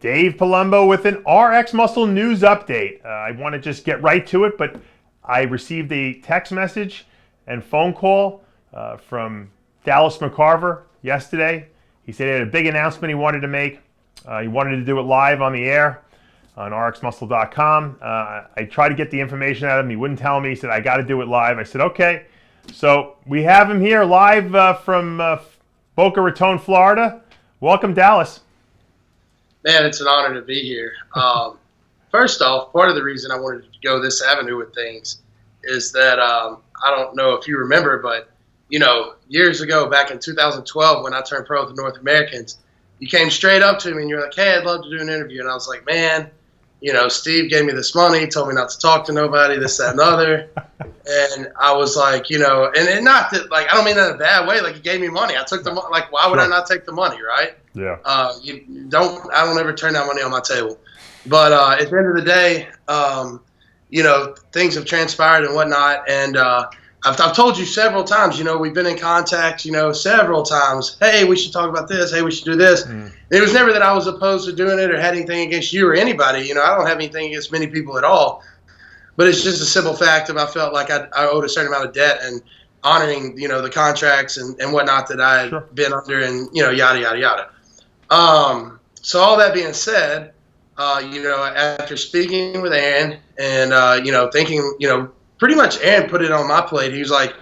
Dave Palumbo with an RX Muscle news update. I want to just get right to it, but I received a text message and phone call from Dallas McCarver yesterday. He said he had a big announcement he wanted to make. He wanted to do it live on the air on RXMuscle.com. I tried to get the information out of him. He wouldn't tell me. He said, I got to do it live. I said, okay. So we have him here live from Boca Raton, Florida. Welcome, Dallas. Man, it's an honor to be here. First off, part of the reason I wanted to go this avenue with things is that I don't know if you remember, but years ago, back in 2012, when I turned pro with the North Americans, you came straight up to me and you're like, "Hey, I'd love to do an interview." And I was like, "Man, Steve gave me this money, told me not to talk to nobody, this, that, and the other." And I was like, and not that, like, I don't mean that in a bad way. Like, he gave me money. I took the money. Like, why would I not take the money, right? Yeah. I don't ever turn down money on my table. But at the end of the day, things have transpired and whatnot. And I've told you several times, we've been in contact, several times. Hey, we should talk about this. Hey, we should do this. It was never that I was opposed to doing it or had anything against you or anybody. I don't have anything against many people at all. But it's just a simple fact of I felt like I owed a certain amount of debt and honoring, the contracts and whatnot that I had been under and, yada, yada, yada. So all that being said, after speaking with Aaron and, thinking, pretty much Aaron put it on my plate. He was like,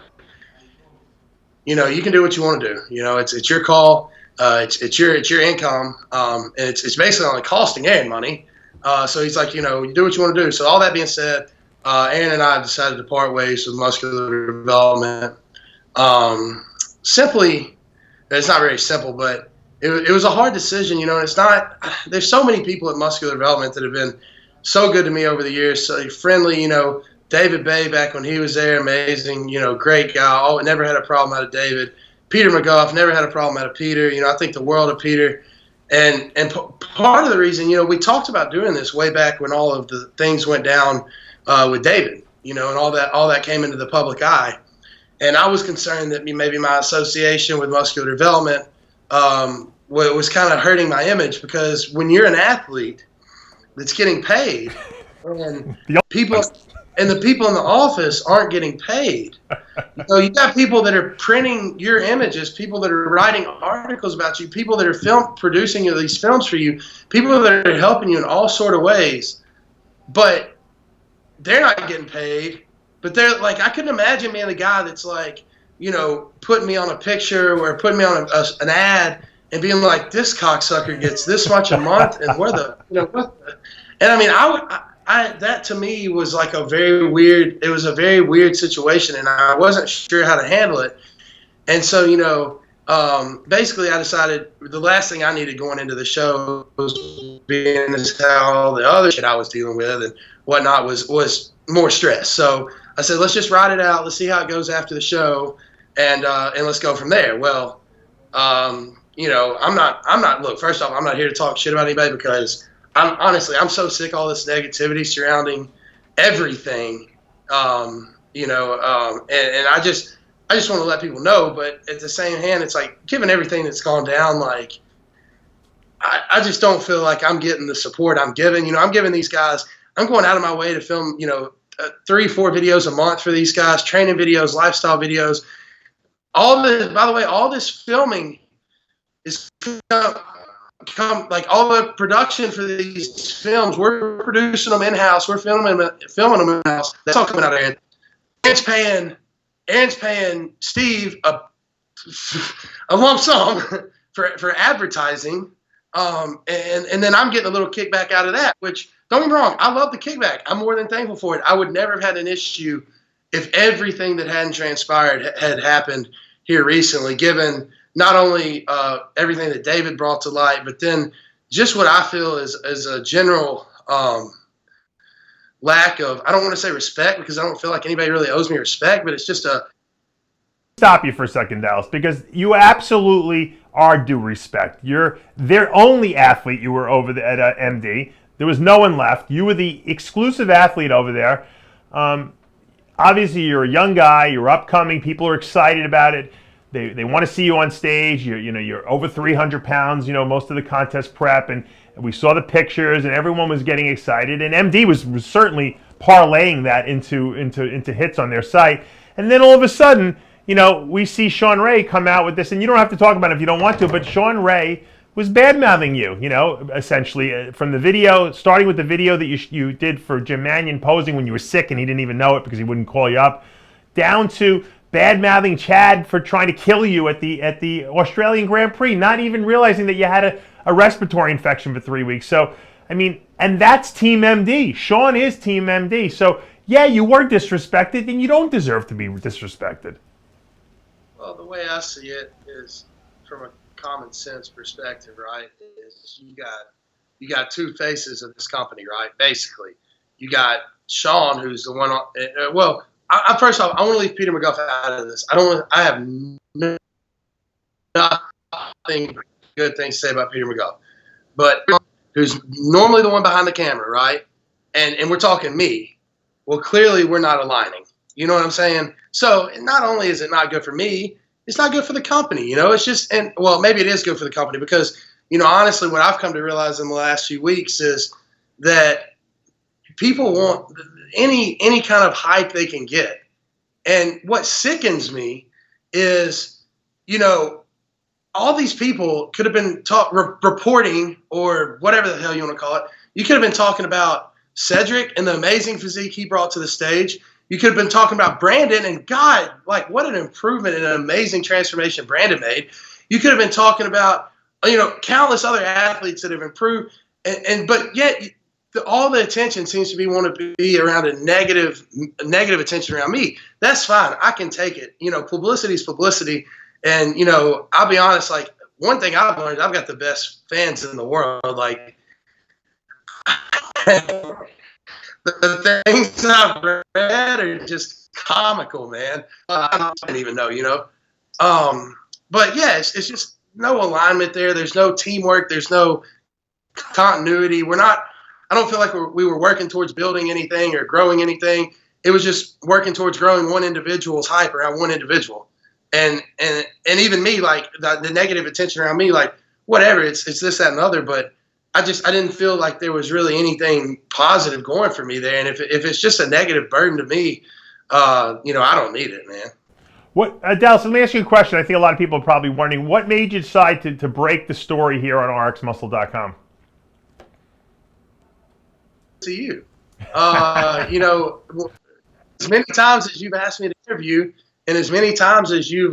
you can do what you want to do. It's your call. It's your income. And it's basically only costing Aaron money. So he's like, you do what you want to do. So all that being said, Aaron and I decided to part ways with muscular development. Simply, it's not very simple, but it was a hard decision, and it's not. There's so many people at Muscular Development that have been so good to me over the years, so friendly. David Bay back when he was there, amazing. Great guy. Never had a problem out of David. Peter McGough, never had a problem out of Peter. I think the world of Peter. And part of the reason, we talked about doing this way back when all of the things went down with David, and all that came into the public eye. And I was concerned that maybe my association with Muscular Development was kind of hurting my image, because when you're an athlete that's getting paid and the people in the office aren't getting paid, you got people that are printing your images, people that are writing articles about you, people that are producing these films for you, people that are helping you in all sort of ways, but they're not getting paid. But they're like, I couldn't imagine being the guy that's like, putting me on a picture or putting me on an ad and being like, this cocksucker gets this much a month, and what the. And I mean, I that to me was like a very weird situation, and I wasn't sure how to handle it. And so, basically I decided the last thing I needed going into the show was being as how the other shit I was dealing with and whatnot was more stress. So I said, let's just ride it out. Let's see how it goes after the show, and let's go from there. Well, I'm not. Look, first off, I'm not here to talk shit about anybody, because I'm so sick of all this negativity surrounding everything. And I just want to let people know. But at the same hand, it's like, given everything that's gone down, like I just don't feel like I'm getting the support I'm giving. I'm giving these guys. I'm going out of my way to film, 3-4 videos a month for these guys, training videos, lifestyle videos. All this filming is like all the production for these films. We're producing them in house. We're filming them in house. That's all coming out of Aaron. Aaron's paying Steve a lump sum for advertising, and then I'm getting a little kickback out of that, which, don't get me wrong, I love the kickback. I'm more than thankful for it. I would never have had an issue if everything that hadn't transpired had happened here recently, given not only everything that David brought to light, but then just what I feel is a general lack of, I don't want to say respect, because I don't feel like anybody really owes me respect, but it's just a... Stop you for a second, Dallas, because you absolutely are due respect. You're their only athlete. You were over at MD. There was no one left. You were the exclusive athlete over there. Obviously, you're a young guy. You're upcoming. People are excited about it. They want to see you on stage. You're over 300 pounds. Most of the contest prep, and we saw the pictures, and everyone was getting excited. And MD was certainly parlaying that into hits on their site. And then all of a sudden, we see Sean Ray come out with this, and you don't have to talk about it if you don't want to, but Sean Ray was bad-mouthing you, essentially from the video, starting with the video that you did for Jim Mannion posing when you were sick and he didn't even know it because he wouldn't call you up, down to bad-mouthing Chad for trying to kill you at the Australian Grand Prix, not even realizing that you had a respiratory infection for 3 weeks. So, and that's Team MD. Sean is Team MD. So, yeah, you were disrespected, and you don't deserve to be disrespected. Well, the way I see it is from a common sense perspective, right? Is you got two faces of this company, right? Basically, you got Sean, who's the one. First off, I want to leave Peter McGuff out of this. I have nothing good things to say about Peter McGuff, but who's normally the one behind the camera, right? And we're talking me. Well, clearly we're not aligning. You know what I'm saying? So not only is it not good for me, it's not good for the company. It's just, maybe it is good for the company because, honestly, what I've come to realize in the last few weeks is that people want any kind of hype they can get. And what sickens me is, all these people could have been reporting or whatever the hell you want to call it. You could have been talking about Cedric and the amazing physique he brought to the stage. You could have been talking about Brandon, and God, what an improvement and an amazing transformation Brandon made. You could have been talking about, countless other athletes that have improved, but yet all the attention seems to want to be around a negative attention around me. That's fine. I can take it. Publicity is publicity, and I'll be honest. One thing I've learned, I've got the best fans in the world. The things I've read are just comical, man. I don't even know, But yeah, it's just no alignment there. There's no teamwork. There's no continuity. I don't feel like we were working towards building anything or growing anything. It was just working towards growing one individual's hype around one individual. And even me, the negative attention around me, whatever, it's this, that, and the other, but I didn't feel like there was really anything positive going for me there. And if it's just a negative burden to me, I don't need it, man. What, Dallas, let me ask you a question. I think a lot of people are probably wondering, what made you decide to break the story here on RXMuscle.com? To you. As many times as you've asked me to interview and as many times as you've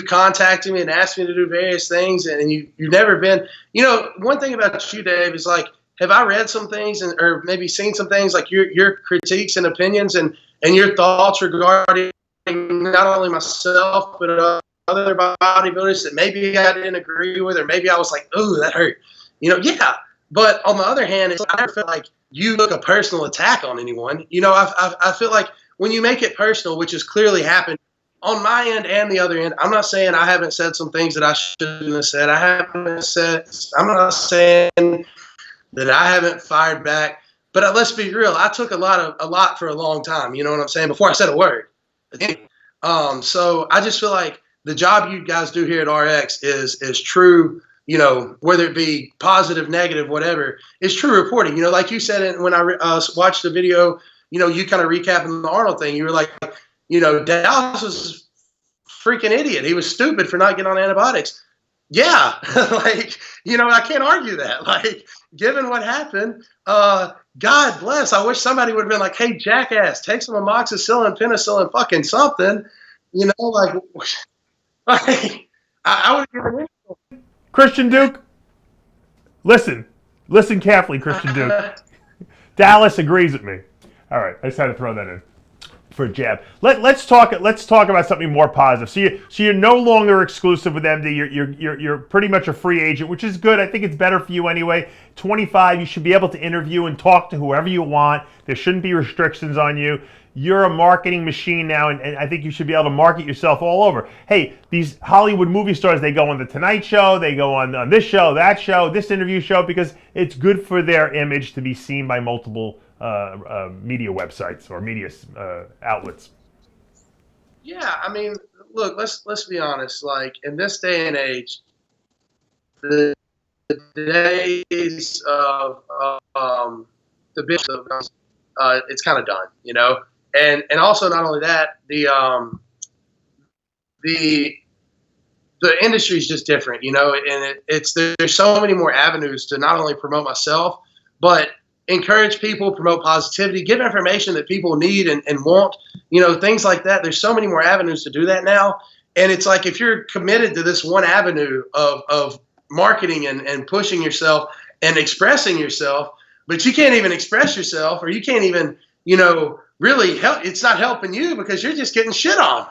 contacted me and asked me to do various things, and you've never been, one thing about you, Dave, is have I read some things or maybe seen some things your critiques and opinions and your thoughts regarding not only myself, but other bodybuilders that maybe I didn't agree with, or maybe I was like, ooh, that hurt, yeah. But on the other hand, I never feel like you took a personal attack on anyone. I feel like when you make it personal, which has clearly happened, on my end and the other end, I'm not saying I haven't said some things that I shouldn't have said. I'm not saying that I haven't fired back. But let's be real. I took a lot for a long time. You know what I'm saying? Before I said a word. So I just feel like the job you guys do here at RX is true. Whether it be positive, negative, whatever, it's true reporting. Like you said when I watched the video, you kind of recapping the Arnold thing. You were like, Dallas was a freaking idiot. He was stupid for not getting on antibiotics. Yeah, I can't argue that. Given what happened, God bless. I wish somebody would have been like, hey, jackass, take some amoxicillin, penicillin, fucking something. I would have given it. Christian Duke, listen carefully, Christian Duke. Dallas agrees with me. All right, I just had to throw that in for a jab. Let's talk about something more positive. So you're no longer exclusive with MD. You're pretty much a free agent, which is good. I think it's better for you anyway. 25, you should be able to interview and talk to whoever you want. There shouldn't be restrictions on you. You're a marketing machine now, and I think you should be able to market yourself all over. Hey, these Hollywood movie stars, they go on The Tonight Show, they go on this show, that show, this interview show, because it's good for their image to be seen by multiple media websites or media outlets. Yeah, look, let's be honest. Like in this day and age, the days of the business, it's kind of done, you know. And also not only that, the industry is just different, you know. And there's so many more avenues to not only promote myself, but encourage people, promote positivity, give information that people need and want, you know, things like that. There's so many more avenues to do that now. And it's like if you're committed to this one avenue of marketing and pushing yourself and expressing yourself, but you can't even express yourself, or you can't even, you know, really help. It's not helping you because you're just getting shit on.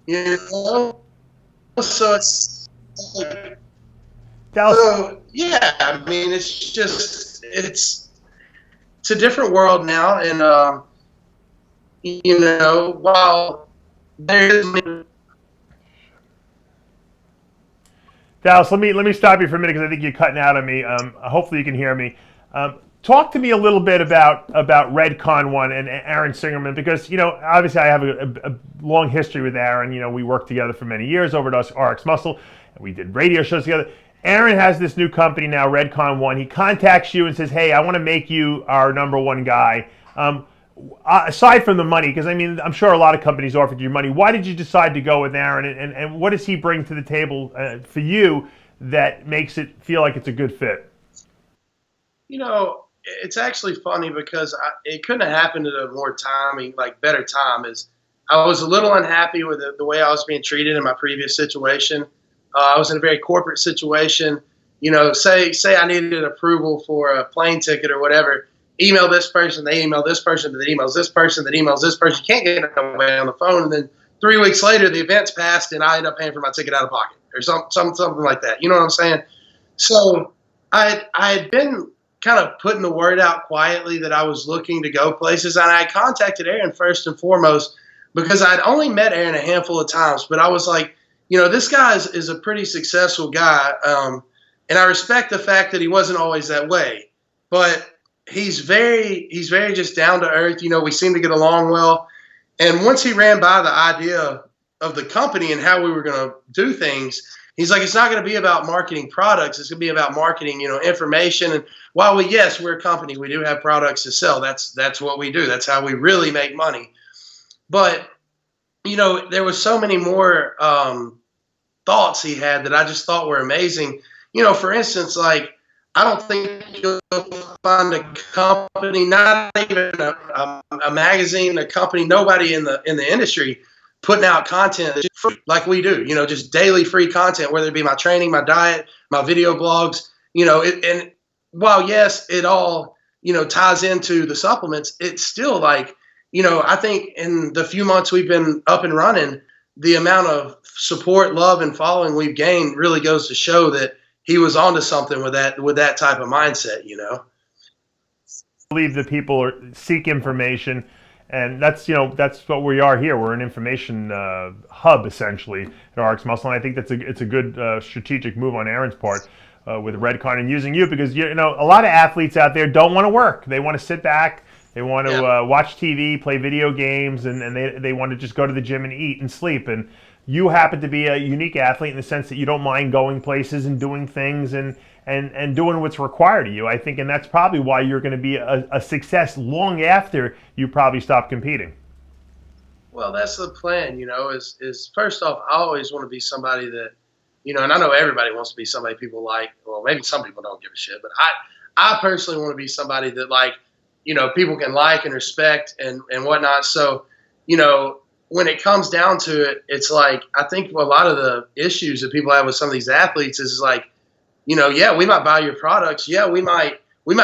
You know? So it's Dallas, so yeah, I mean, it's a different world now, and you know, while there is Dallas, let me stop you for a minute because I think you're cutting out on me. Hopefully you can hear me. Talk to me a little bit about Redcon One and Aaron Singerman, because, you know, obviously I have a long history with Aaron. You know, we worked together for many years over at RXMuscle, and we did radio shows together. Aaron has this new company now, Redcon One. He contacts you and says, "Hey, I want to make you our #1 guy." Aside from the money, because I mean, I'm sure a lot of companies offered you money. Why did you decide to go with Aaron, and what does he bring to the table for you that makes it feel like it's a good fit? You know, it's actually funny because it couldn't have happened at a more timing, like better time. Is I was a little unhappy with the way I was being treated in my previous situation. I was in a very corporate situation. You know, say I needed an approval for a plane ticket or whatever. Email this person, they email this person, that emails this person, that emails this person. You can't get away on the phone. And then 3 weeks later, the event's passed, and I end up paying for my ticket out of pocket or something like that. You know what I'm saying? So I had been kind of putting the word out quietly that I was looking to go places. And I contacted Aaron first and foremost because I'd only met Aaron a handful of times. But I was like, you know, this guy is a pretty successful guy. And I respect the fact that he wasn't always that way. But he's very just down to earth. You know, we seem to get along well. And once he ran by the idea of the company and how we were going to do things, he's like, it's not going to be about marketing products. It's going to be about marketing, you know, information. And while we're a company, we do have products to sell. That's what we do. That's how we really make money. But, you know, there was so many more thoughts he had that I just thought were amazing. You know, for instance, like, I don't think you'll find a company, not even a magazine, a company, nobody in the industry putting out content that's free like we do. You know, just daily free content, whether it be my training, my diet, my video blogs. You know, and while yes, it all, you know, ties into the supplements, it's still like, you know, I think in the few months we've been up and running, the amount of support, love, and following we've gained really goes to show that he was onto something with that type of mindset, you know. I believe that people seek information, and that's what we are here. We're an information hub essentially at RXMuscle, and I think it's a good strategic move on Aaron's part with Redcon and using you, because you know a lot of athletes out there don't want to work. They want to sit back. They want to watch TV, play video games, and they want to just go to the gym and eat and sleep. And you happen to be a unique athlete in the sense that you don't mind going places and doing things and doing what's required of you, I think. And that's probably why you're going to be a success long after you probably stop competing. Well, that's the plan, you know, is first off, I always want to be somebody that, you know, and I know everybody wants to be somebody people like. Well, maybe some people don't give a shit, but I personally want to be somebody that, like, you know, people can like and respect and whatnot. So, you know, when it comes down to it, it's like, I think a lot of the issues that people have with some of these athletes is like, you know, yeah, we might buy your products. Yeah, we might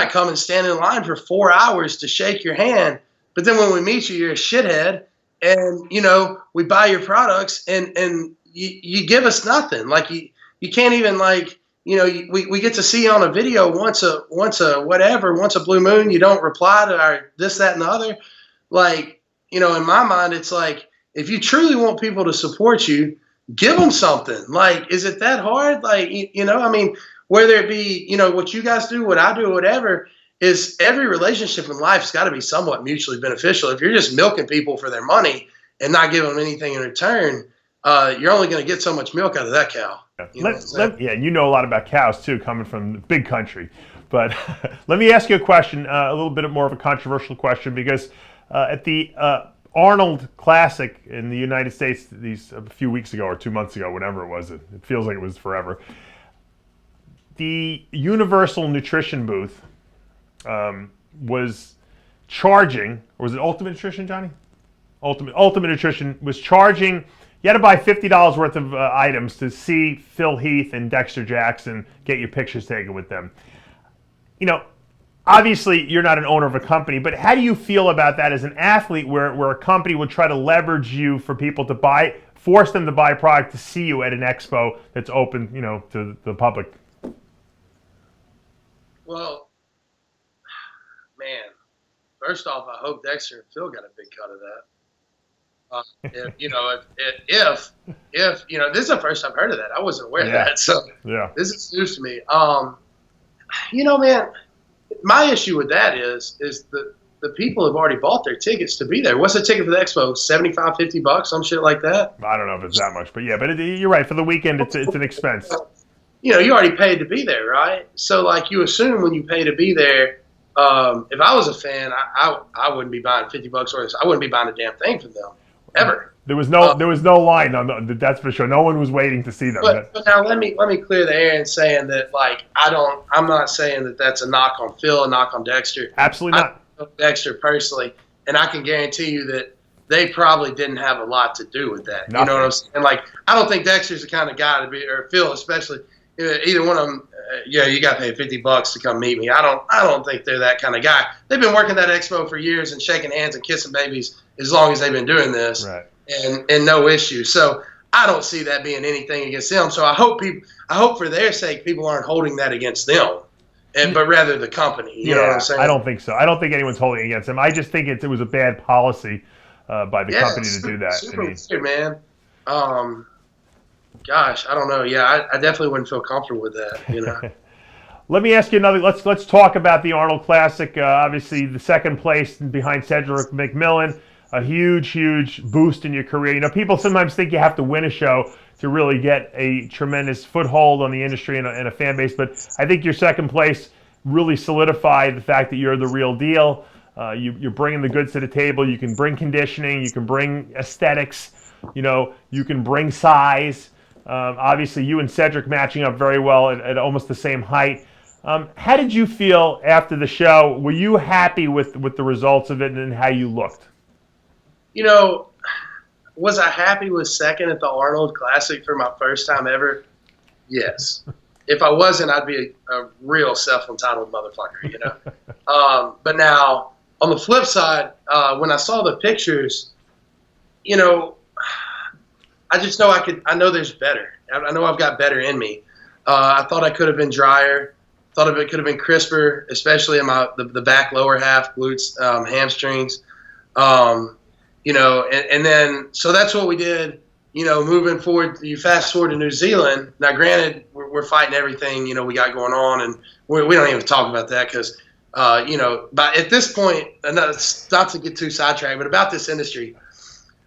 come and stand in line for 4 hours to shake your hand. But then when we meet you, you're a shithead. And, you know, we buy your products and you give us nothing. Like you can't even, like, you know, we get to see you on a video once a blue moon. You don't reply to our this, that, and the other. Like, you know, in my mind, it's like, if you truly want people to support you, give them something. Like, is it that hard? Like, you know, I mean, whether it be, you know, what you guys do, what I do, whatever, is every relationship in life has got to be somewhat mutually beneficial. If you're just milking people for their money and not give them anything in return, you're only going to get so much milk out of that cow. Yeah, you know a lot about cows too, coming from the big country. But let me ask you a question, a little bit more of a controversial question, because at the Arnold Classic in the United States, a few weeks ago or 2 months ago, whatever it was, it feels like it was forever. The Universal Nutrition booth was charging, or was it Ultimate Nutrition, Johnny? Ultimate Nutrition was charging. You had to buy $50 worth of items to see Phil Heath and Dexter Jackson, get your pictures taken with them. Obviously you're not an owner of a company, but how do you feel about that as an athlete where a company would try to leverage you for people to force them to buy product to see you at an expo that's open, to the public? Well, man, first off, I hope Dexter and Phil got a big cut of that. If this is the first I've heard of that. I wasn't aware of that, so this is news to me. Man, my issue with that is the people have already bought their tickets to be there. What's the ticket for the expo? $75, $50, some shit like that? I don't know if it's that much, but yeah, you're right. For the weekend, it's an expense. You already paid to be there, right? So, like, you assume when you pay to be there, if I was a fan, I wouldn't be buying $50 or I wouldn't be buying a damn thing from them, ever. There was no line on that's for sure. No one was waiting to see them. But now let me clear the air in saying that, like, I'm not saying that that's a knock on Phil, a knock on Dexter. Absolutely not. I know Dexter personally, and I can guarantee you that they probably didn't have a lot to do with that. Nothing. You know what I'm saying? Like, I don't think Dexter's the kind of guy to be, or Phil especially. Either one of them, you got to pay $50 to come meet me. I don't think they're that kind of guy. They've been working that expo for years and shaking hands and kissing babies as long as they've been doing this. Right. And no issue. So I don't see that being anything against them. So I hope for their sake people aren't holding that against them, but rather the company. You know what I'm saying? I don't think so. I don't think anyone's holding it against them. I just think it was a bad policy by the company to do that. Super weird, man. Gosh, I don't know. Yeah, I definitely wouldn't feel comfortable with that. Let me ask you another. Let's talk about the Arnold Classic. Obviously, the second place behind Cedric McMillan. A huge boost in your career. People sometimes think you have to win a show to really get a tremendous foothold on the industry and a fan base, but I think your second place really solidified the fact that you're the real deal. You're bringing the goods to the table. You can bring conditioning. You can bring aesthetics. You can bring size. Obviously, you and Cedric matching up very well at almost the same height. How did you feel after the show? Were you happy with the results of it and how you looked? Was I happy with second at the Arnold Classic for my first time ever? Yes. If I wasn't, I'd be a real self-entitled motherfucker, But now, on the flip side, when I saw the pictures, I just know I know there's better. I know I've got better in me. I thought I could have been drier. Thought it could have been crisper, especially in the back lower half, glutes, hamstrings. And then, so that's what we did, moving forward. You fast forward to New Zealand. Now, granted, we're fighting everything, we got going on, and we don't even talk about that because, but at this point, not to get too sidetracked, but about this industry,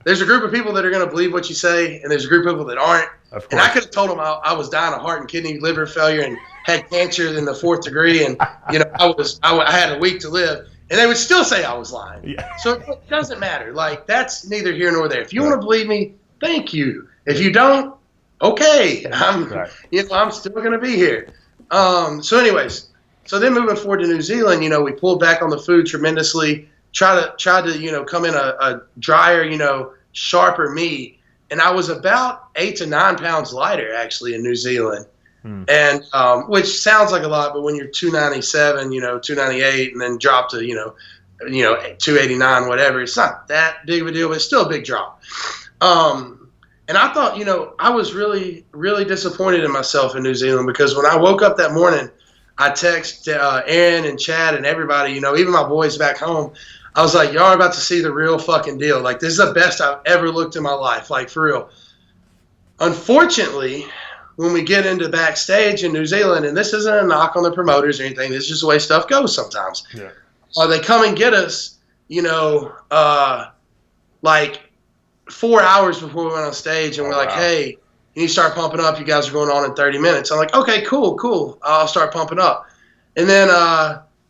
there's a group of people that are going to believe what you say, and there's a group of people that aren't. And I could have told them I was dying of heart and kidney liver failure and had cancer in the 4th degree, and, I had a week to live. And they would still say I was lying. Yeah. So it doesn't matter. Like, that's neither here nor there. If you want to believe me, thank you. If you don't, okay. I'm still going to be here. So anyways, then moving forward to New Zealand, we pulled back on the food tremendously, tried to come in a drier, sharper meat. And I was about 8 to 9 pounds lighter, actually, in New Zealand. And which sounds like a lot, but when you're 297, 298, and then drop to 289, whatever, it's not that big of a deal, but it's still a big drop. And I thought, I was really, really disappointed in myself in New Zealand because when I woke up that morning, I texted Aaron and Chad and everybody, even my boys back home. I was like, y'all are about to see the real fucking deal. Like, this is the best I've ever looked in my life, like, for real. Unfortunately, when we get into backstage in New Zealand, and this isn't a knock on the promoters or anything, this is just the way stuff goes sometimes. Yeah. They come and get us, like 4 hours before we went on stage, and we're like, wow. hey, you start pumping up. You guys are going on in 30 minutes. I'm like, okay, cool. I'll start pumping up. And then,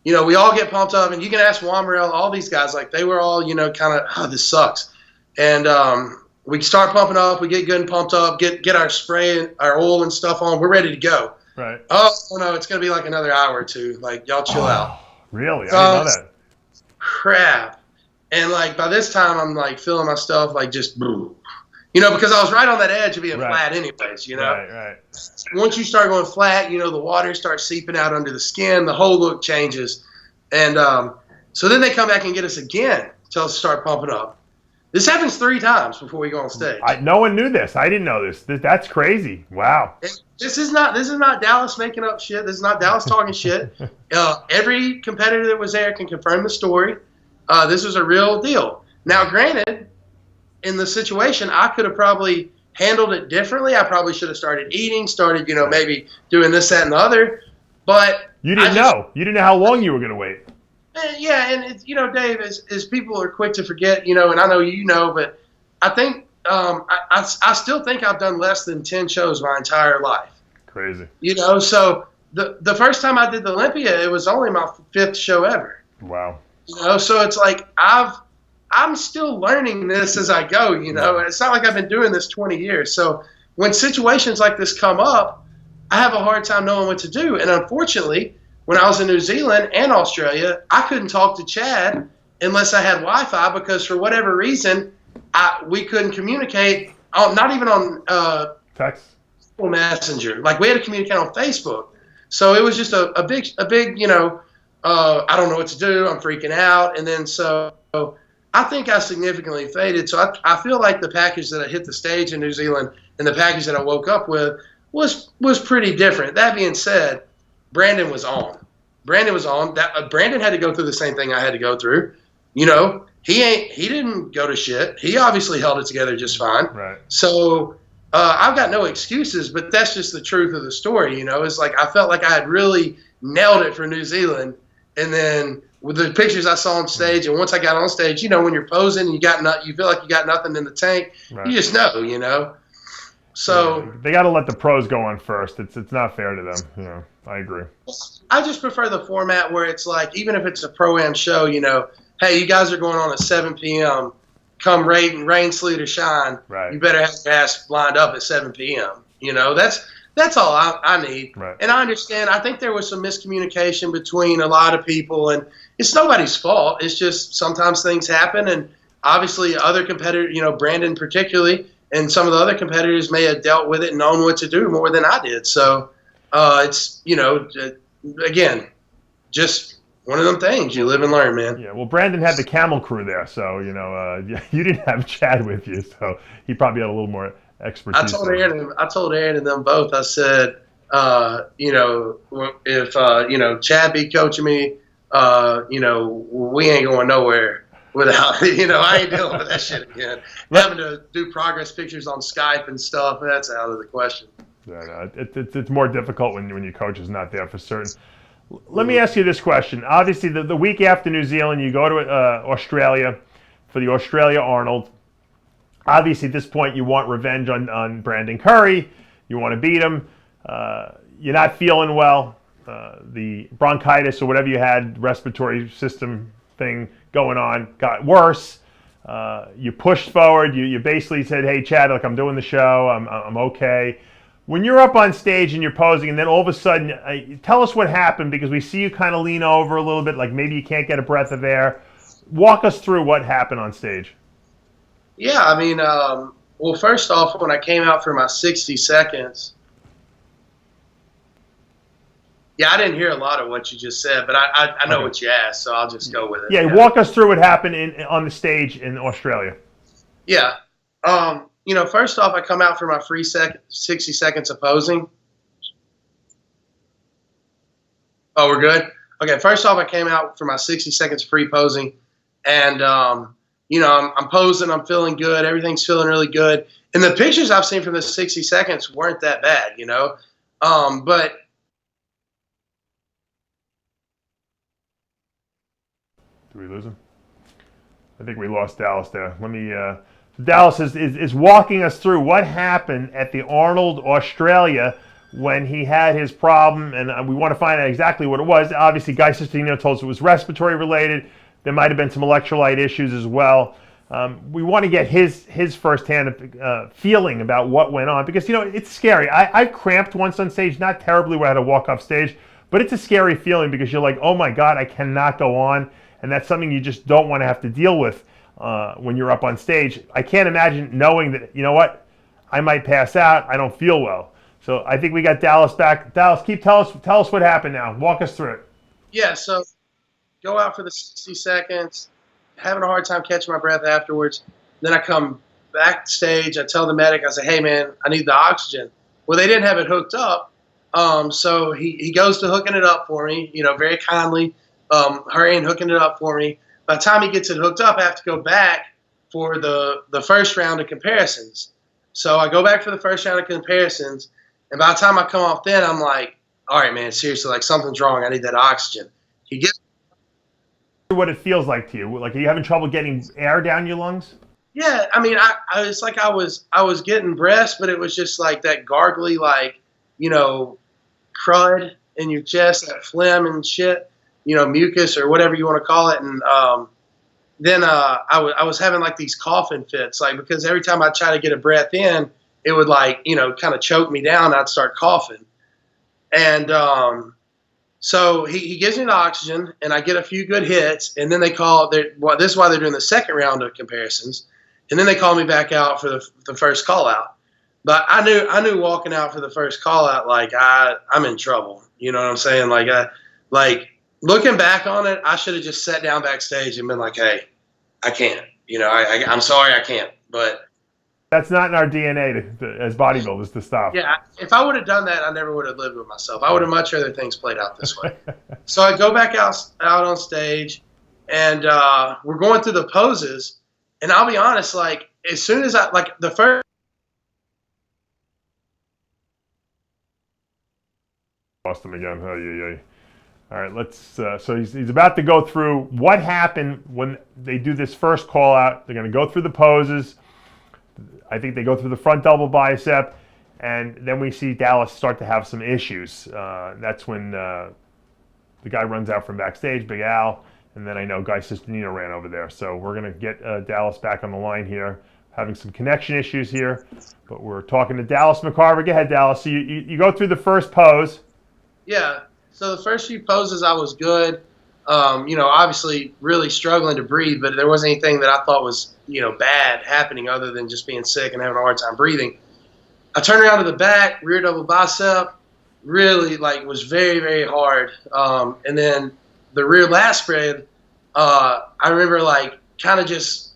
we all get pumped up, and you can ask Wamarel, all these guys, like they were all, kind of, oh, this sucks. And we start pumping up. We get good and pumped up, get our spray, our oil and stuff on. We're ready to go. Right. Oh, no, it's going to be like another hour or two. Like, y'all chill out. Really? I didn't know that. Crap. And, like, by this time, I'm, like, feeling my stuff, like, just boom. Because I was right on that edge of being flat anyways, Right. Once you start going flat, the water starts seeping out under the skin. The whole look changes. And so then they come back and get us again, tell us to start pumping up. This happens 3 times before we go on stage. No one knew this. I didn't know this. That's crazy. Wow. This is not Dallas making up shit. This is not Dallas talking shit. Every competitor that was there can confirm the story. This was a real deal. Now, granted, in the situation, I could have probably handled it differently. I probably should have started eating, maybe doing this, that, and the other. But you didn't know. You didn't know how long you were going to wait. Yeah, and it's, Dave, as people are quick to forget, and I know but I think I still think I've done less than 10 shows my entire life. Crazy. So the first time I did the Olympia, it was only my 5th show ever. Wow. So it's like I'm still learning this as I go, It's not like I've been doing this 20 years. So when situations like this come up, I have a hard time knowing what to do. And unfortunately, when I was in New Zealand and Australia, I couldn't talk to Chad unless I had Wi-Fi because for whatever reason, we couldn't communicate, not even on text Messenger. Like we had to communicate on Facebook. So it was just a big, I don't know what to do. I'm freaking out. And then so I think I significantly faded. So I feel like the package that I hit the stage in New Zealand and the package that I woke up with was pretty different. That being said, Brandon was on. Brandon had to go through the same thing I had to go through. He didn't go to shit. He obviously held it together just fine. Right. So I've got no excuses, but that's just the truth of the story. It's like I felt like I had really nailed it for New Zealand, and then with the pictures I saw on stage, and once I got on stage, when you're posing, you feel like you got nothing in the tank. Right. You just know. So they got to let the pros go on first. It's not fair to them. I agree. I just prefer the format where it's like, even if it's a pro-am show, hey, you guys are going on at 7 p.m. Come rain, sleet, or shine. Right. You better have your ass lined up at 7 p.m. That's all I need. Right. And I understand. I think there was some miscommunication between a lot of people, and it's nobody's fault. It's just sometimes things happen, and obviously other competitors, Brandon particularly, and some of the other competitors may have dealt with it and known what to do more than I did. So it's, again, just one of them things. You live and learn, man. Yeah, well, Brandon had the camel crew there, so, you didn't have Chad with you, so he probably had a little more expertise. I told Aaron and them both, I said, if, Chad be coaching me, we ain't going nowhere without, I ain't dealing with that shit again. Having to do progress pictures on Skype and stuff, that's out of the question. Yeah, no, it's more difficult when your coach is not there for certain. Let me ask you this question. Obviously, the week after New Zealand, you go to Australia for the Australia Arnold. Obviously, at this point, you want revenge on Brandon Curry. You want to beat him. You're not feeling well. The bronchitis or whatever you had, respiratory system thing going on, got worse. You pushed forward. You basically said, hey, Chad, look, I'm doing the show. I'm okay. When you're up on stage and you're posing, and then all of a sudden, tell us what happened, because we see you kind of lean over a little bit, like maybe you can't get a breath of air. Walk us through what happened on stage. Yeah, I mean, well, first off, when I came out for my 60 seconds, yeah, I didn't hear a lot of what you just said, but I know what you asked, so I'll just go with it. Yeah, walk us through what happened on the stage in Australia. Yeah. First off, I come out for my free 60 seconds of posing. Oh, we're good? Okay, first off, I came out for my 60 seconds of free posing, and, I'm posing, I'm feeling good, everything's feeling really good. And the pictures I've seen from the 60 seconds weren't that bad, but did we lose him? I think we lost Dallas there. Let me Dallas is walking us through what happened at the Arnold Australia when he had his problem, and we want to find out exactly what it was. Obviously, Guy Cisternino told us it was respiratory related. There might have been some electrolyte issues as well. We want to get his firsthand feeling about what went on, because it's scary. I cramped once on stage, not terribly where I had to walk off stage, but it's a scary feeling because you're like, oh my God, I cannot go on, and that's something you just don't want to have to deal with when you're up on stage. I can't imagine knowing that, I might pass out, I don't feel well. So I think we got Dallas back. Dallas, tell us what happened now. Walk us through it. Yeah, so go out for the 60 seconds, having a hard time catching my breath afterwards. Then I come backstage, I tell the medic, I say, hey man, I need the oxygen. Well, they didn't have it hooked up. So he goes to hooking it up for me, very kindly, hurrying, hooking it up for me. By the time he gets it hooked up, I have to go back for the first round of comparisons. So I go back for the first round of comparisons, and by the time I come off then, I'm like, all right, man, seriously, like something's wrong. I need that oxygen. He gets what it feels like to you. Like, are you having trouble getting air down your lungs? Yeah, I mean, it's like I was getting breaths, but it was just like that gargly, like, crud in your chest, that phlegm and shit, mucus or whatever you want to call it. And then I was having like these coughing fits, like, because every time I try to get a breath in, it would like, kind of choke me down. I'd start coughing. And so he gives me the oxygen, and I get a few good hits, and then they this is why they're doing the second round of comparisons, and then they call me back out for the first call out. But I knew walking out for the first call out, like I'm in trouble. You know what I'm saying? Like looking back on it, I should have just sat down backstage and been like, hey, I can't. I'm sorry, I can't. But that's not in our DNA as bodybuilders to stop. Yeah, if I would have done that, I never would have lived with myself. I would have much rather things played out this way. So I go back out on stage, and we're going through the poses. And I'll be honest, like, as soon as the first. Lost him again. Oh, yeah. All right, let's. So he's about to go through what happened when they do this first call out. They're going to go through the poses. I think they go through the front double bicep, and then we see Dallas start to have some issues. That's when the guy runs out from backstage, Big Al, and then I know Guy Cisternino ran over there. So we're going to get Dallas back on the line here, having some connection issues here, but we're talking to Dallas McCarver. Go ahead, Dallas. So you go through the first pose. Yeah, so the first few poses I was good. Obviously really struggling to breathe, but there wasn't anything that I thought was, bad happening other than just being sick and having a hard time breathing. I turned around to the back, rear double bicep, really was very, very hard. And then the rear lat spread, I remember kind of just,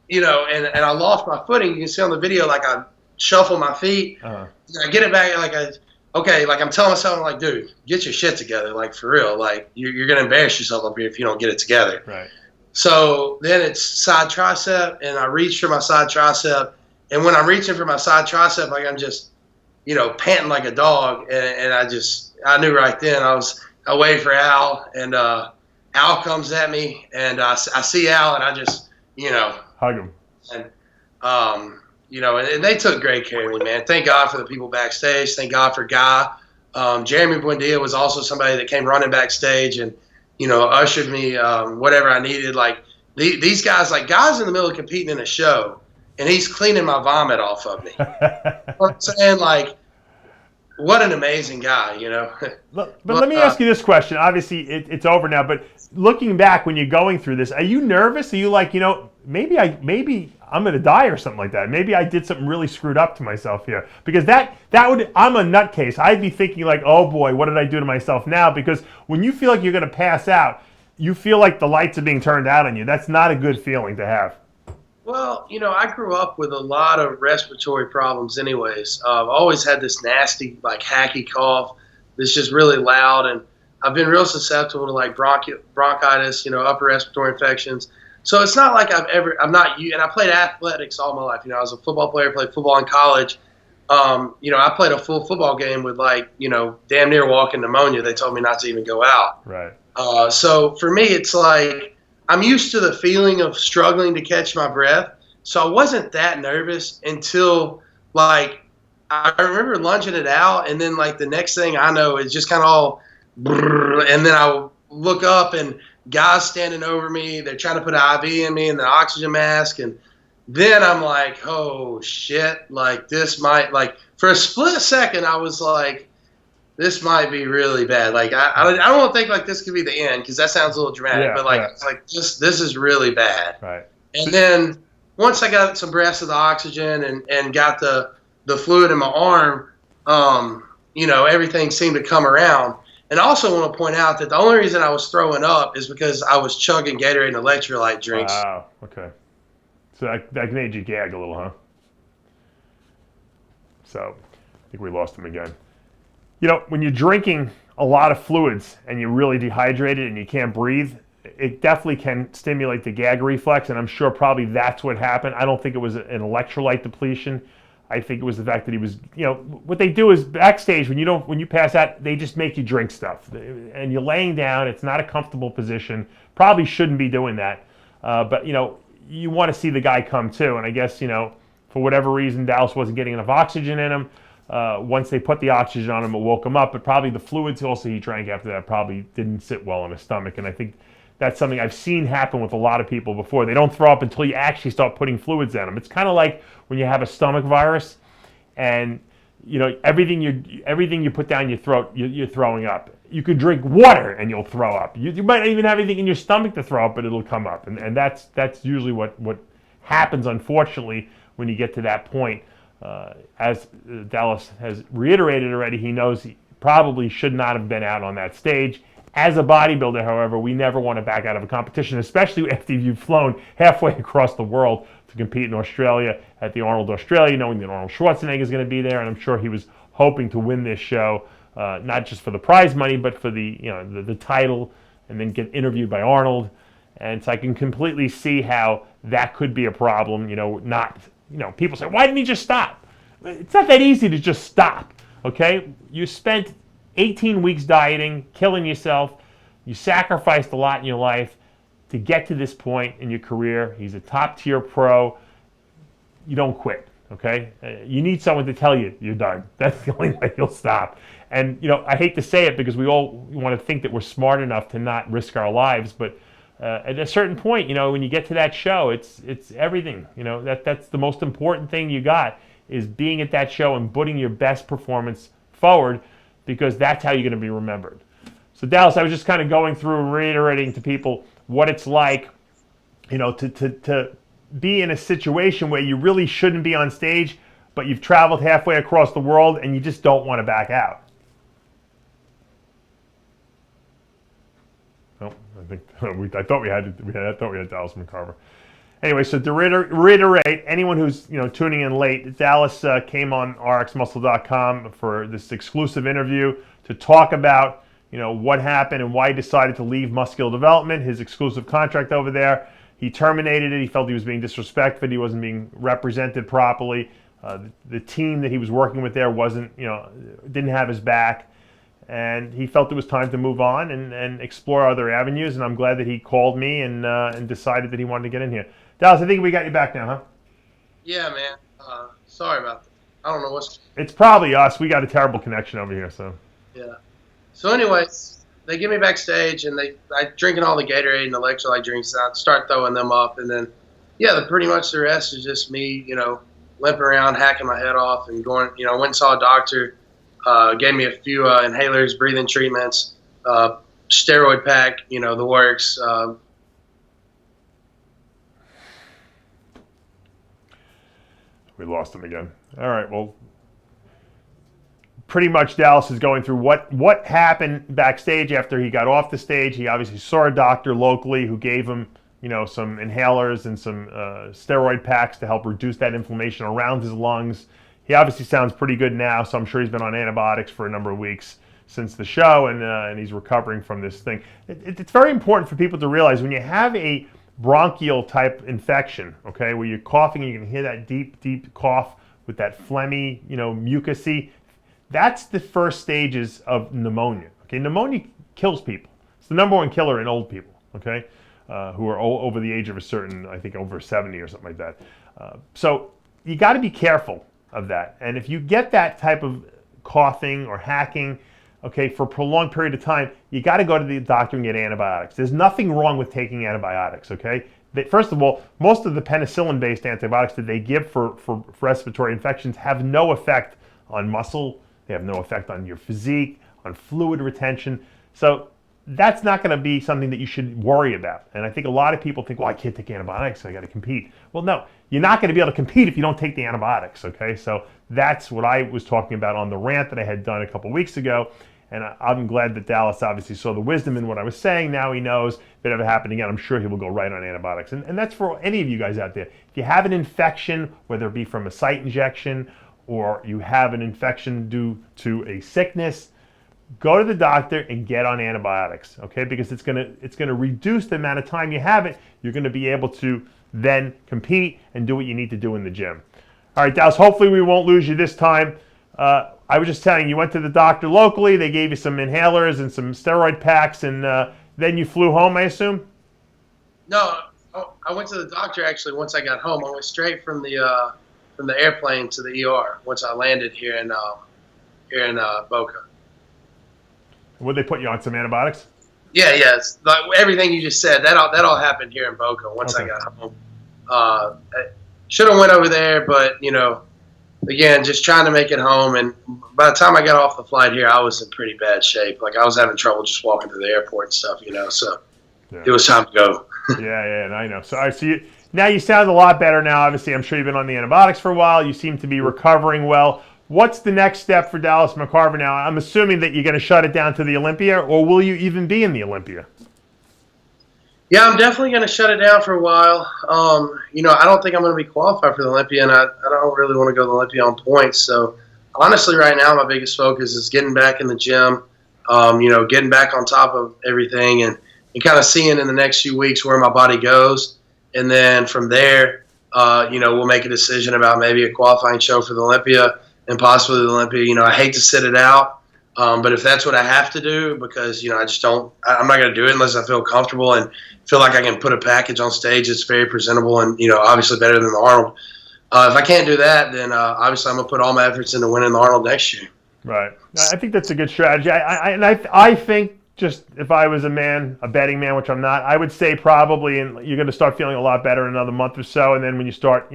and I lost my footing. You can see on the video, I shuffle my feet. Uh-huh. I get it back, I'm telling myself, I'm like, dude, get your shit together, for real. You're going to embarrass yourself up here if you don't get it together. Right. So then it's side tricep, and I reach for my side tricep. And when I'm reaching for my side tricep, I'm just, panting like a dog. And I knew right then I waited for Al, and Al comes at me, and I see Al, and I just, hug him. And, and they took great care of me, man. Thank God for the people backstage. Thank God for Guy. Jeremy Buendia was also somebody that came running backstage and, ushered me whatever I needed. These guys, Guy's in the middle of competing in a show, and he's cleaning my vomit off of me. You know what I'm saying? What an amazing guy, But let me ask you this question. Obviously, it's over now, but looking back when you're going through this, are you nervous? Are you maybe I'm going to die or something like that? Maybe I did something really screwed up to myself here. Because I'm a nutcase. I'd be thinking oh boy, what did I do to myself now? Because when you feel like you're going to pass out, you feel like the lights are being turned out on you. That's not a good feeling to have. Well, I grew up with a lot of respiratory problems anyways. I've always had this nasty, hacky cough that's just really loud, and I've been real susceptible to bronchitis, upper respiratory infections. So it's not like and I played athletics all my life. I was a football player, played football in college. I played a full football game with damn near walking pneumonia. They told me not to even go out. Right. So for me, it's I'm used to the feeling of struggling to catch my breath, So I wasn't that nervous until like I remember lunging it out, and then like the next thing I know, it's just kind of all, brrr, and then I look up and guys standing over me. They're trying to put an IV in me and the oxygen mask, and then I'm like, oh shit, like this might like for a split second I was like, this might be really bad. Like I don't think like this could be the end because that sounds a little dramatic, but like it's like this is really bad. Right. And then once I got some breaths of the oxygen and got the fluid in my arm, everything seemed to come around. And I also want to point out that the only reason I was throwing up is because I was chugging Gatorade and electrolyte drinks. Wow. Okay. So that made you gag a little, huh? So I think we lost him again. When you're drinking a lot of fluids and you're really dehydrated and you can't breathe, it definitely can stimulate the gag reflex, and I'm sure probably that's what happened. I don't think it was an electrolyte depletion. I think it was the fact that he was, what they do is backstage when you pass out, they just make you drink stuff, and you're laying down. It's not a comfortable position. Probably shouldn't be doing that, but you want to see the guy come to, and I guess for whatever reason Dallas wasn't getting enough oxygen in him. Once they put the oxygen on him, it woke him up, but probably the fluids also he drank after that probably didn't sit well in his stomach, and I think that's something I've seen happen with a lot of people before. They don't throw up until you actually start putting fluids in them. It's kind of like when you have a stomach virus, and everything you put down your throat, you're throwing up. You could drink water and you'll throw up. You might not even have anything in your stomach to throw up, but it'll come up, and that's usually what happens, unfortunately, when you get to that point. As Dallas has reiterated already, he knows he probably should not have been out on that stage. As a bodybuilder, however, we never want to back out of a competition, especially after you've flown halfway across the world to compete in Australia at the Arnold Australia, knowing that Arnold Schwarzenegger is going to be there, and I'm sure he was hoping to win this show, not just for the prize money, but for the title, and then get interviewed by Arnold. And so I can completely see how that could be a problem. People say, why didn't he just stop? It's not that easy to just stop. Okay, you spent 18 weeks dieting, killing yourself. You sacrificed a lot in your life to get to this point in your career. He's a top-tier pro. You don't quit, okay? You need someone to tell you you're done. That's the only way you'll stop. And, I hate to say it because we want to think that we're smart enough to not risk our lives, but at a certain point, when you get to that show, it's everything. That's the most important thing you got is being at that show and putting your best performance forward, because that's how you're going to be remembered. So Dallas, I was just kind of going through and reiterating to people what it's like, to be in a situation where you really shouldn't be on stage, but you've traveled halfway across the world and you just don't want to back out. Oh, I thought we had Dallas McCarver. Anyway, so to reiterate, anyone who's tuning in late, Dallas came on RXMuscle.com for this exclusive interview to talk about what happened and why he decided to leave Muscular Development, his exclusive contract over there. He terminated it. He felt he was being disrespected. He wasn't being represented properly. The team that he was working with there didn't have his back, and he felt it was time to move on and explore other avenues. And I'm glad that he called me and decided that he wanted to get in here. Dallas, I think we got you back now, huh? Yeah, man. Sorry about that. I don't know what's... It's probably us. We got a terrible connection over here, so... Yeah. So anyways, they get me backstage, and I drinking all the Gatorade and electrolyte drinks, and I start throwing them up, and then, pretty much the rest is just me, limping around, hacking my head off, and going, went and saw a doctor, gave me a few inhalers, breathing treatments, steroid pack, the works. We lost him again. All right, well, pretty much Dallas is going through what happened backstage after he got off the stage. He obviously saw a doctor locally who gave him, some inhalers and some steroid packs to help reduce that inflammation around his lungs. He obviously sounds pretty good now, so I'm sure he's been on antibiotics for a number of weeks since the show, and he's recovering from this thing. It's very important for people to realize when you have a bronchial type infection, okay, where you're coughing and you can hear that deep cough with that phlegmy, mucusy, that's the first stages of pneumonia. Okay, pneumonia kills people. It's the number one killer in old people, okay, who are over the age of a certain, I think over 70 or something like that. So you got to be careful of that. And if you get that type of coughing or hacking, okay, for a prolonged period of time, you got to go to the doctor and get antibiotics. There's nothing wrong with taking antibiotics, okay? First of all, most of the penicillin-based antibiotics that they give for respiratory infections have no effect on muscle. They have no effect on your physique, on fluid retention. So that's not going to be something that you should worry about. And I think a lot of people think, well, I can't take antibiotics, so I got to compete. Well, no, you're not going to be able to compete if you don't take the antibiotics, okay? So that's what I was talking about on the rant that I had done a couple weeks ago. And I'm glad that Dallas obviously saw the wisdom in what I was saying. Now he knows if it ever happened again, I'm sure he will go right on antibiotics. And that's for any of you guys out there. If you have an infection, whether it be from a site injection or you have an infection due to a sickness, go to the doctor and get on antibiotics, okay? Because it's gonna reduce the amount of time you have it. You're gonna be able to then compete and do what you need to do in the gym. All right, Dallas, hopefully we won't lose you this time. I was just telling you, you went to the doctor locally, they gave you some inhalers and some steroid packs, and then you flew home, I assume? No, I went to the doctor actually once I got home. I went straight from the airplane to the ER once I landed here in Boca. Would they put you on some antibiotics? Yeah, it's like everything you just said. That all happened here in Boca once I got home. I should have went over there, but again, just trying to make it home. And by the time I got off the flight here, I was in pretty bad shape. Like I was having trouble just walking to the airport and stuff. So It was time to go. yeah, I know. So I see. Now you sound a lot better now. Obviously, I'm sure you've been on the antibiotics for a while. You seem to be recovering well. What's the next step for Dallas McCarver now? I'm assuming that you're going to shut it down to the Olympia, or will you even be in the Olympia? Yeah, I'm definitely going to shut it down for a while. I don't think I'm going to be qualified for the Olympia, and I don't really want to go to the Olympia on points. So, honestly, right now, my biggest focus is getting back in the gym, getting back on top of everything and kind of seeing in the next few weeks where my body goes. And then from there, we'll make a decision about maybe a qualifying show for the Olympia and possibly the Olympia. I hate to sit it out. But if that's what I have to do, because, I'm not going to do it unless I feel comfortable and feel like I can put a package on stage that's very presentable and, obviously better than the Arnold. If I can't do that, then obviously I'm going to put all my efforts into winning the Arnold next year. Right. I think that's a good strategy. I think just if I was a betting man, which I'm not, I would say probably you're going to start feeling a lot better in another month or so. And then when you start,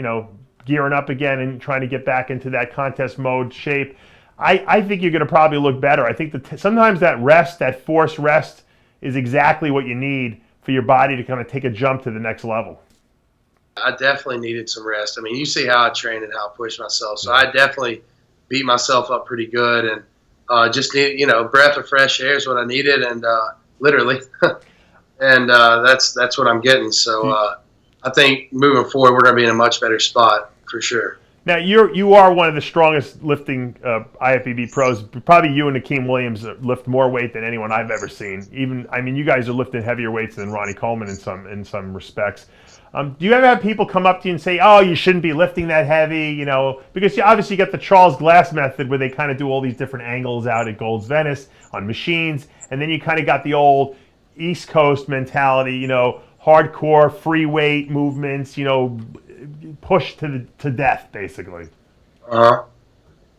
gearing up again and trying to get back into that contest mode shape, I think you're going to probably look better. I think that sometimes that forced rest is exactly what you need for your body to kind of take a jump to the next level. I definitely needed some rest. I mean, you see how I train and how I push myself. So I definitely beat myself up pretty good and just need, breath of fresh air is what I needed, and literally. And that's what I'm getting. So I think moving forward, we're going to be in a much better spot for sure. Now, you are one of the strongest lifting IFBB pros. Probably you and Akeem Williams lift more weight than anyone I've ever seen. You guys are lifting heavier weights than Ronnie Coleman in some respects. Do you ever have people come up to you and say, "Oh, you shouldn't be lifting that heavy"? Because you obviously got the Charles Glass method where they kind of do all these different angles out at Gold's Venice on machines, and then you kind of got the old East Coast mentality, hardcore free weight movements, push to death, basically.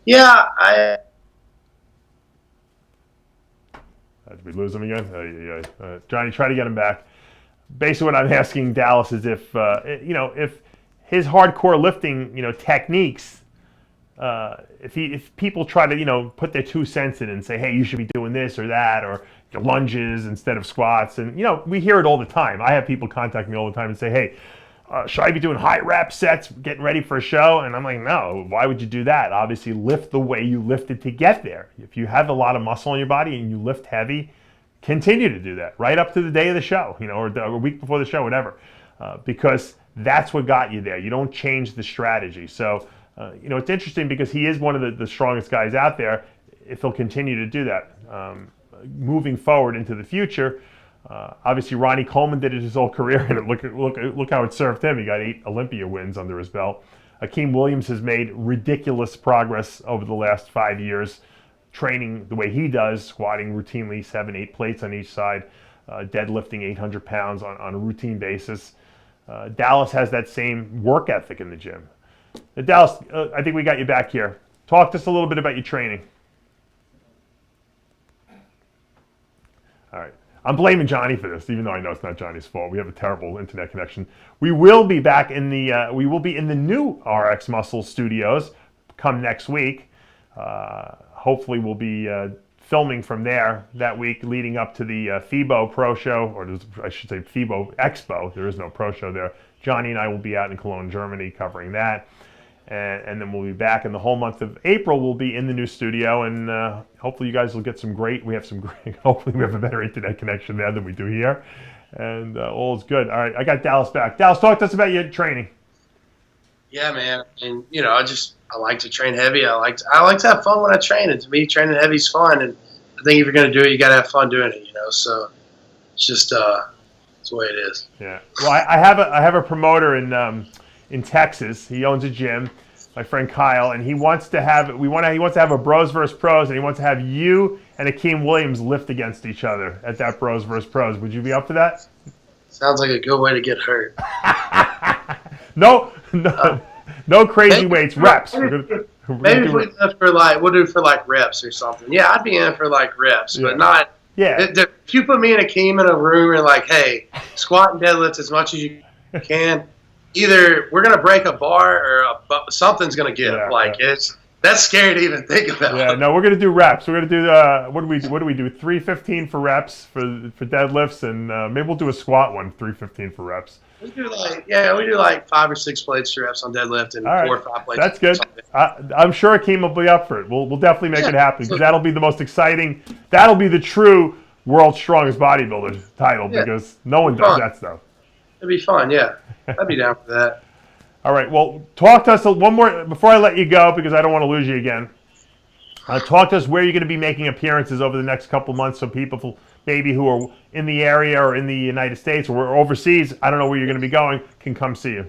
Yeah, Did we lose him again? Johnny, try to get him back. Basically, what I'm asking Dallas is if his hardcore lifting, techniques, if people try to, put their 2 cents in and say, hey, you should be doing this or that, or lunges instead of squats, and we hear it all the time. I have people contact me all the time and say, hey, should I be doing high rep sets, getting ready for a show? And I'm like, no, why would you do that? Obviously, lift the way you lifted to get there. If you have a lot of muscle in your body and you lift heavy, continue to do that right up to the day of the show, or a week before the show, whatever, because that's what got you there. You don't change the strategy. So, it's interesting because he is one of the strongest guys out there. If he'll continue to do that moving forward into the future. Obviously, Ronnie Coleman did it his whole career, and look how it served him. He got 8 Olympia wins under his belt. Akeem Williams has made ridiculous progress over the last 5 years, training the way he does, squatting routinely 7-8 plates on each side, deadlifting 800 pounds on a routine basis. Dallas has that same work ethic in the gym. Dallas, I think we got you back here. Talk to us a little bit about your training. All right. I'm blaming Johnny for this, even though I know it's not Johnny's fault. We have a terrible internet connection. We will be back in the new RXMuscle studios come next week. Hopefully, we'll be filming from there that week, leading up to the FIBO Pro Show, or I should say FIBO Expo. There is no Pro Show there. Johnny and I will be out in Cologne, Germany, covering that. And then we'll be back in the whole month of April. We'll be in the new studio, and hopefully you guys will get hopefully we have a better internet connection there than we do here. And all is good. All right, I got Dallas back. Dallas, talk to us about your training. Yeah, man. And I like to train heavy. I like to have fun when I train. And to me, training heavy is fun. And I think if you're going to do it, you got to have fun doing it. So it's just it's the way it is. Yeah. Well, I have a promoter in Texas. He owns a gym, my friend Kyle, and he wants to have a Bros versus Pros, and he wants to have you and Akeem Williams lift against each other at that Bros versus Pros. Would you be up for that? Sounds like a good way to get hurt. No crazy weights, reps. Maybe we'll do for reps or something. Yeah, I'd be in for reps, but not. Yeah. If you put me and Akeem in a room and hey, squat and deadlift as much as you can. Either we're gonna break a bar or something's gonna give. That's scary to even think about. Yeah, no, we're gonna do reps. We're gonna do what do we do? 315 for reps for deadlifts, and maybe we'll do a squat one. 315 for reps. We do 5 or 6 plates for reps on deadlift and 4 or 5 plates. That's good. I'm sure Akeem will be up for it. We'll definitely make it happen, because that'll be the most exciting. That'll be the true world's strongest bodybuilder title, because no one does that stuff. It'd be fun, yeah. I'd be down for that. All right, well, talk to us one more, before I let you go, because I don't want to lose you again. Talk to us where you're going to be making appearances over the next couple months, so people maybe who are in the area or in the United States or overseas, I don't know where you're going to be going, can come see you.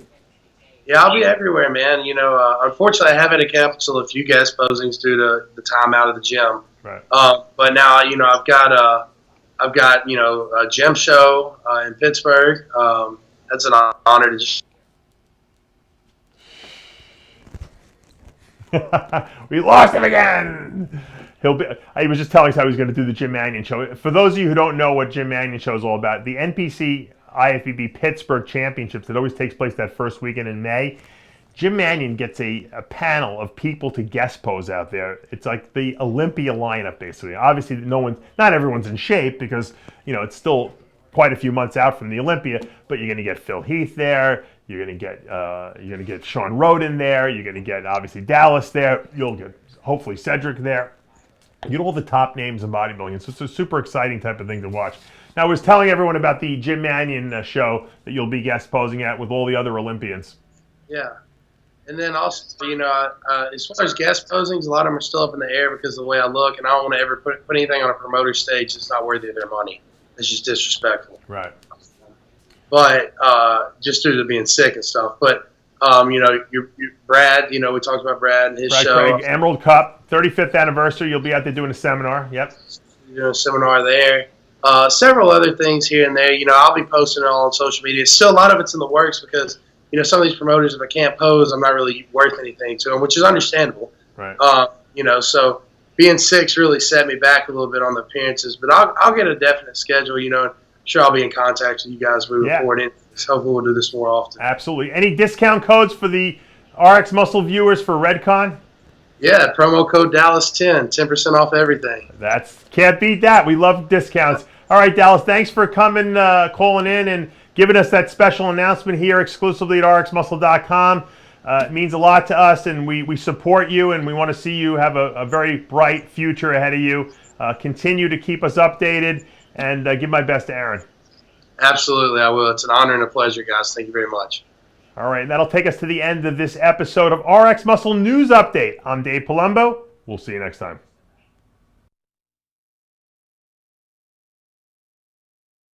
Yeah, I'll be everywhere, man. Unfortunately, I have had to cancel a few guest posings due to the time out of the gym. Right. But now, I've got a gym show in Pittsburgh. That's an honor to just. We lost him again. He was just telling us how he was going to do the Jim Manion show. For those of you who don't know what Jim Manion show is all about, the NPC IFBB Pittsburgh Championships, it always takes place that first weekend in May. Jim Manion gets a panel of people to guest pose out there. It's like the Olympia lineup, basically. Obviously, not everyone's in shape, because it's still quite a few months out from the Olympia. But you're going to get Phil Heath there. You're going to get Sean Roden there. You're going to get obviously Dallas there. You'll get hopefully Cedric there. You get all the top names in bodybuilding. It's a super exciting type of thing to watch. Now, I was telling everyone about the Jim Manion show that you'll be guest posing at with all the other Olympians. Yeah. And then also, as far as guest posings, a lot of them are still up in the air because of the way I look, and I don't want to ever put anything on a promoter stage that's not worthy of their money. It's just disrespectful. Right. But just due to being sick and stuff. But, you're Brad, we talked about Brad and his show. Craig, Emerald Cup, 35th anniversary. You'll be out there doing a seminar. Yep. Doing a seminar there. Several other things here and there. I'll be posting it all on social media. Still, a lot of it's in the works because – some of these promoters, if I can't pose, I'm not really worth anything to them, which is understandable. Right. So being sick's really set me back a little bit on the appearances. But I'll get a definite schedule. I'm sure I'll be in contact with you guys moving forward. And hopefully we'll do this more often. Absolutely. Any discount codes for the RX Muscle viewers for Redcon? Yeah, promo code Dallas10, 10% off everything. Can't beat that. We love discounts. All right, Dallas, thanks for coming, calling in, and giving us that special announcement here exclusively at RXMuscle.com. It means a lot to us, and we support you, and we want to see you have a very bright future ahead of you. Continue to keep us updated, and give my best to Aaron. Absolutely, I will. It's an honor and a pleasure, guys. Thank you very much. All right, and that'll take us to the end of this episode of RX Muscle News Update. I'm Dave Palumbo. We'll see you next time.